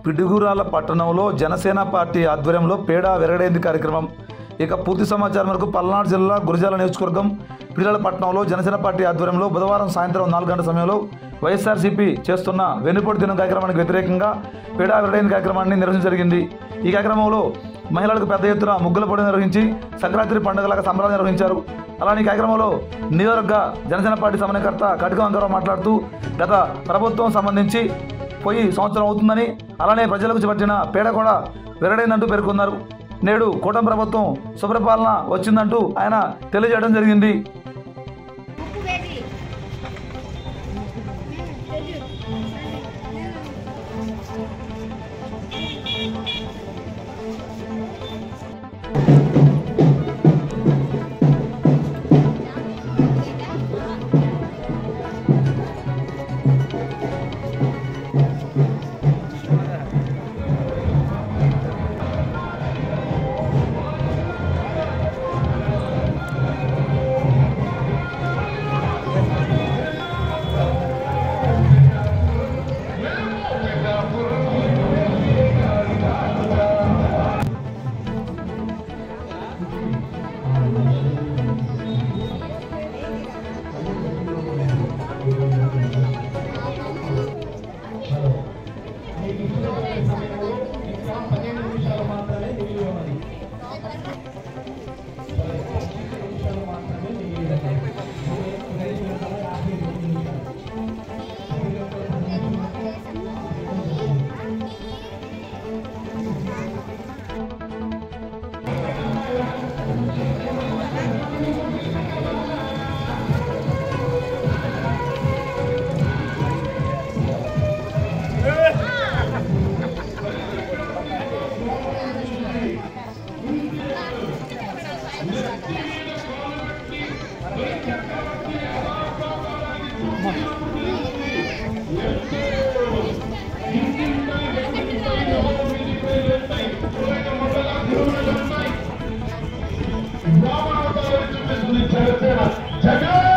పిడుగురాల పట్టణంలో జనసేన పార్టీ ఆధ్వర్యంలో పేడ వెరగడైంది కార్యక్రమం. ఇక పూర్తి సమాచారం వరకు పల్నాడు జిల్లా గురజాల నియోజకవర్గం పిడుగురాల పట్టణంలో జనసేన పార్టీ ఆధ్వర్యంలో బుధవారం సాయంత్రం 4 గంటల సమయంలో వైఎస్ఆర్సీపీ చేస్తున్న వెన్నుపోటు దినం కార్యక్రమానికి వ్యతిరేకంగా పేడ వెరగడైన కార్యక్రమాన్ని నిర్వహించడం జరిగింది. ఈ కార్యక్రమంలో మహిళలకు పెద్ద ఎత్తున ముగ్గుల పోటీ నిర్వహించి సంక్రాంతి పండుగలాగా సంబరాలు నిర్వహించారు. అలానే ఈ కార్యక్రమంలో నియోజకవర్గ జనసేన పార్టీ సమన్వయకర్త కటిక వెంకటరావు మాట్లాడుతూ గత ప్రభుత్వం సంబంధించి పోయి సంవత్సరం అవుతుందని, అలానే ప్రజలకు చేపట్టిన పేడ కూడా వెరడైందంటూ పేర్కొన్నారు. నేడు కూటమి ప్రభుత్వం సుపరిపాలన వచ్చిందంటూ ఆయన తెలియజేయడం జరిగింది. జగన్